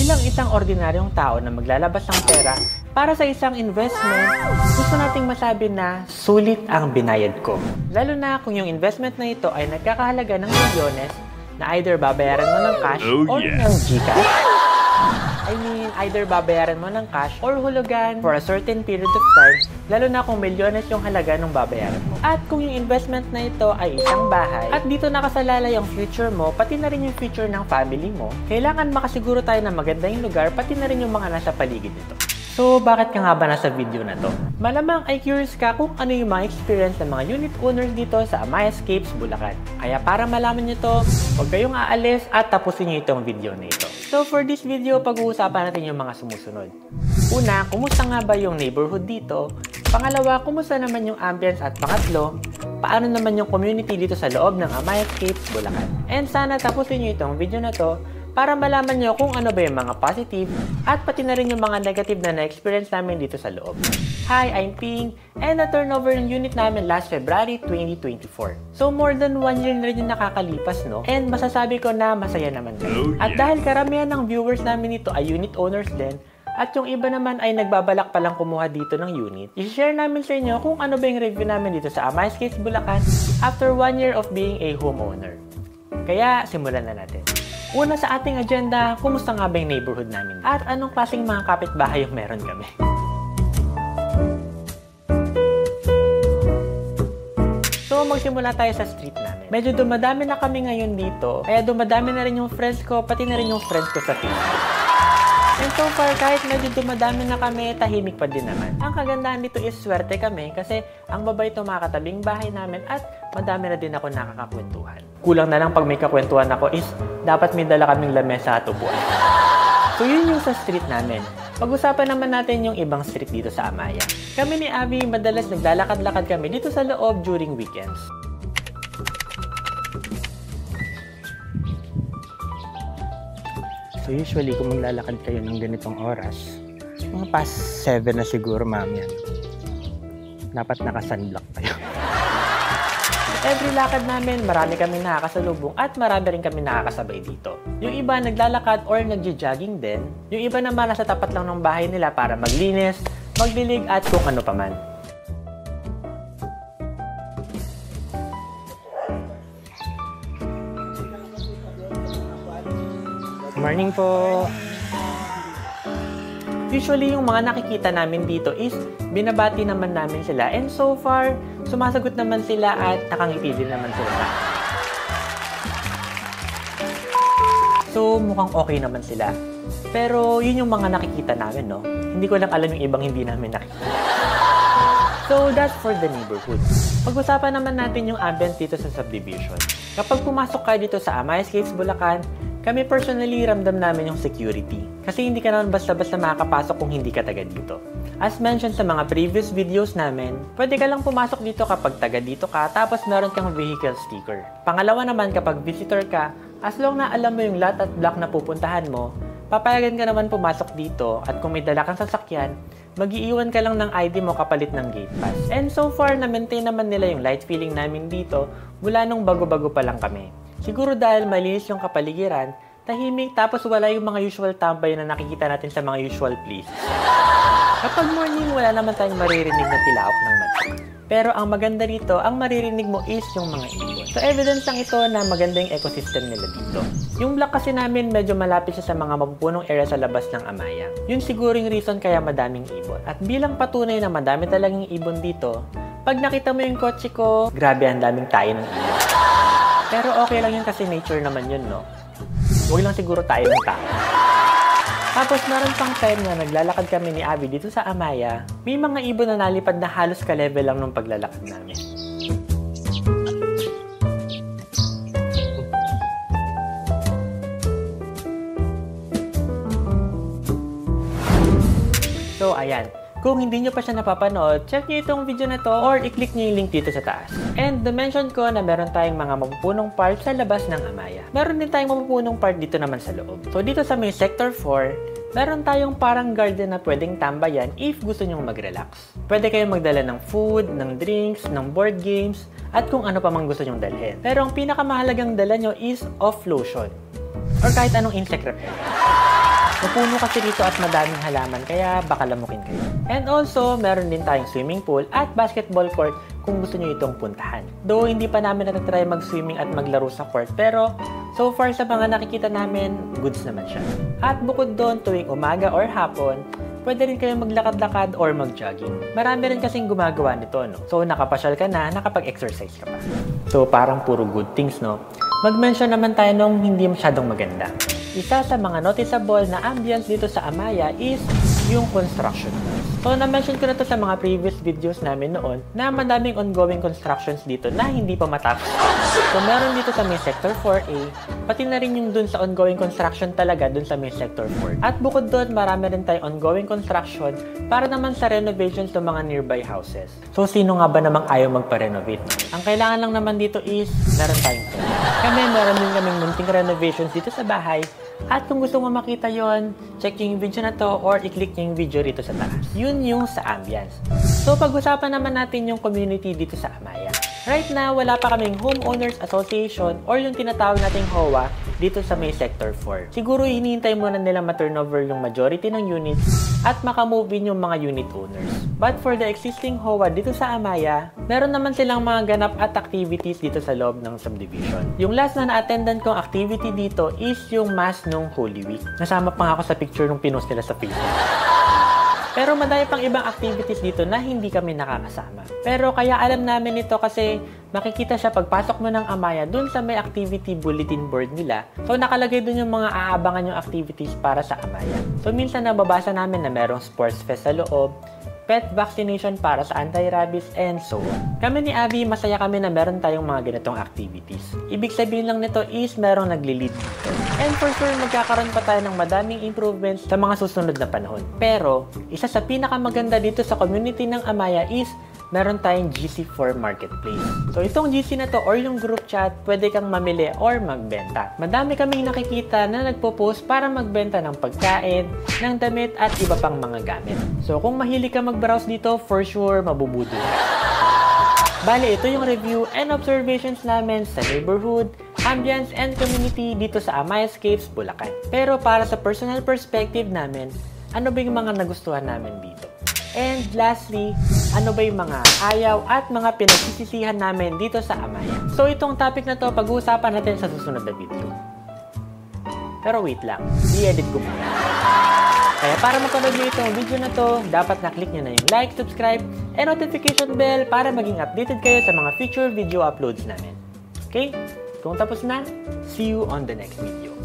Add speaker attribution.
Speaker 1: Bilang isang ordinaryong tao na maglalabas ng pera para sa isang investment, gusto nating masabi na sulit ang binayad ko. Lalo na kung yung investment na ito ay nagkakahalaga ng milyones na either babayaran mo ng cash or ng GCash. I mean, either babayaran mo ng cash or hulugan for a certain period of time, lalo na kung milyones yung halaga ng babayaran mo. At kung yung investment na ito ay isang bahay, at dito nakasalalay yung future mo, pati na rin yung future ng family mo, kailangan makasiguro tayo na maganda yung lugar, pati na rin yung mga nasa paligid nito. So, bakit ka nga ba nasa video na to? Malamang ay curious ka kung ano yung mga experience ng mga unit owners dito sa Amaya Escapes, Bulacan. Kaya para malaman nyo to, huwag kayong aalis at tapusin nyo itong video na ito. So, for this video, pag-uusapan natin yung mga sumusunod. Una, kumusta nga ba yung neighborhood dito? Pangalawa, kumusta naman yung ambience? At pangatlo, paano naman yung community dito sa loob ng Amaya Escapes, Bulacan? And sana tapusin nyo itong video na to para malaman nyo kung ano ba yung mga positive at pati na rin yung mga negative na na-experience namin dito sa loob. Hi, I'm Ping, and na-turnover ng unit namin last February 2024. So more than 1 year na rin yung nakakalipas, no? And masasabi ko na masaya naman kami. At dahil karamihan ng viewers namin dito ay unit owners din, at yung iba naman ay nagbabalak palang kumuha dito ng unit, i-share namin sa inyo kung ano ba yung review namin dito sa Amaya Escapes, Bulacan after 1 year of being a homeowner. Kaya simulan na natin. Una sa ating agenda, kumusta nga ba yung neighborhood namin? At anong klaseng mga kapitbahay yung meron kami? So, magsimula tayo sa street namin. Medyo dumadami na kami ngayon dito, kaya dumadami na rin yung friends ko, pati na rin yung friends ko sa Facebook. And so far, kahit medyo dumadami na kami, tahimik pa din naman. Ang kagandahan dito is swerte kami kasi ang babay ito mga katabing bahay namin at madami na din ako nakakakwentuhan. Kulang na lang pag may kakwentuhan ako is dapat may dala kaming lamesa at upuan. So yun yung sa street namin. Pag-usapan naman natin yung ibang street dito sa Amaya. Kami ni Abby madalas naglalakad-lakad kami dito sa loob during weekends. So usually kung maglalakad kayo ng ganitong oras, mga past 7 na siguro ma'am yan. Dapat naka-sunblock tayo. Every lakad namin, marami kami nakakasalubong at marami rin kami nakakasabay dito. Yung iba naglalakad or nagja-jogging din. Yung iba naman nasa tapat lang ng bahay nila para maglinis, magdilig at kung ano paman. Morning po! Usually, yung mga nakikita namin dito is binabati naman namin sila and so far, sumasagot naman sila at nakangiti din naman sila. So, mukhang okay naman sila. Pero, yun yung mga nakikita namin, no? Hindi ko lang alam yung ibang hindi namin nakikita. So, that's for the neighborhood. Pag-usapan naman natin yung ambience dito sa subdivision. Kapag pumasok kayo dito sa Amaya Escapes, Bulacan, kami personally ramdam namin yung security. Kasi hindi ka naman basta-basta makakapasok kung hindi ka taga dito. As mentioned sa mga previous videos namin, pwede ka lang pumasok dito kapag taga dito ka tapos meron kang vehicle sticker. Pangalawa naman kapag visitor ka, as long na alam mo yung lot at block na pupuntahan mo, papayagan ka naman pumasok dito at kung may dala kang sasakyan, mag-iiwan ka lang ng ID mo kapalit ng gate pass. And so far, na-maintain naman nila yung light feeling namin dito mula nung bago-bago pa lang kami. Siguro dahil malinis yung kapaligiran, tahimik tapos wala yung mga usual tambay na nakikita natin sa mga usual places. Kapag morning, wala naman tayong maririnig na tilaok ng mata. Pero ang maganda rito, ang maririnig mo is yung mga ibon. So evidence lang ito na maganda yung ecosystem nila dito. Yung block kasi namin medyo malapit siya sa mga mapupunong area sa labas ng Amaya. Yun siguro yung reason kaya madaming ibon. At bilang patunay na madami talagang ibon dito, pag nakita mo yung kotse ko, grabe ang daming tayo ng ibon. Pero okay lang yun kasi nature naman yun, no? Huwag lang siguro tayo ng tao. Tapos meron pang time na naglalakad kami ni Abby dito sa Amaya, may mga ibon na nalipad na halos ka-level lang nung paglalakad namin. So, ayan. Kung hindi nyo pa siya napapanood, check nyo itong video na to or i-click nyo yung link dito sa taas. And na-mention ko na meron tayong mga mapupunong part sa labas ng Amaya. Meron din tayong mapupunong part dito naman sa loob. So dito sa may Sector 4, meron tayong parang garden na pwedeng tambayan if gusto nyong mag-relax. Pwede kayong magdala ng food, ng drinks, ng board games, at kung ano pa mang gusto nyong dalhin. Pero ang pinakamahalagang dala nyo is off lotion. Or kahit anong insect repellent. Mapuno kasi dito at madaming halaman kaya baka lamukin kayo. And also, meron din tayong swimming pool at basketball court kung gusto nyo itong puntahan. Though hindi pa namin natatry mag-swimming at maglaro sa court, pero so far sa mga nakikita namin, goods naman siya. At bukod doon, tuwing umaga or hapon, pwede rin kayong maglakad-lakad or mag-jogging. Marami rin kasing gumagawa nito, no? So, nakapasyal ka na, nakapag-exercise ka pa. So, parang puro good things, no? Mag-mention naman tayo nung hindi masyadong maganda. Isa sa mga noticeable na ambience dito sa Amaya is yung construction. So, na-mention ko na to sa mga previous videos namin noon na madaming ongoing constructions dito na hindi pa matapos. So, meron dito sa may Sector 4A, pati na rin yung dun sa ongoing construction talaga dun sa may Sector 4. At bukod doon, marami rin tayong ongoing construction para naman sa renovations ng mga nearby houses. So, sino nga ba namang ayaw magpa-renovate? Ang kailangan lang naman dito is meron tayong pera. Meron din kaming munting renovations dito sa bahay. At kung gusto mo makita yon, check yung video na to or i-click yung video rito sa taas. Yun yung sa ambience. So, pag-usapan naman natin yung community dito sa Amaya. Right now, wala pa kaming Homeowners Association or yung tinatawag nating HOA dito sa may Sector 4. Siguro hinihintay muna nila ma-turnover yung majority ng units at makamove in yung mga unit owners. But for the existing HOA dito sa Amaya, meron naman silang mga ganap at activities dito sa loob ng subdivision. Yung last na na-attendan kong activity dito is yung Mass nung Holy Week. Nasama pa nga ako sa picture nung pinost nila sa Facebook. Pero madami pang ibang activities dito na hindi kami nakakasama. Pero kaya alam namin ito kasi makikita siya pagpasok mo ng Amaya dun sa may activity bulletin board nila. So nakalagay dun yung mga aabangan yung activities para sa Amaya. So minsan nababasa namin na merong sports fest sa loob, pet vaccination para sa anti-rabies, and so on. Kami ni Abby, masaya kami na meron tayong mga ganitong activities. Ibig sabihin lang nito is merong nagli-lead dito. And for sure, magkakaroon pa tayo ng madaming improvements sa mga susunod na panahon. Pero, isa sa pinakamaganda dito sa community ng Amaya is meron tayong GC4 Marketplace. So, itong GC na to or yung group chat, pwede kang mamili or magbenta. Madami kaming nakikita na nagpo-post para magbenta ng pagkain, ng damit at iba pang mga gamit. So, kung mahilig ka mag-browse dito, for sure, mabubuti ka. Bale, ito yung review and observations namin sa neighborhood, ambience, and community dito sa Amayascapes, Bulacan. Pero para sa personal perspective namin, ano ba yung mga nagustuhan namin dito? And lastly, ano ba yung mga ayaw at mga pinagsisisihan namin dito sa Amaya? So itong topic na to, pag-uusapan natin sa susunod na video. Pero wait lang, i-edit ko muna. Kaya para mapanood nyo itong video na to, dapat na-click nyo na yung like, subscribe, and notification bell para maging updated kayo sa mga future video uploads namin. Okay? Kung tapos na, see you on the next video.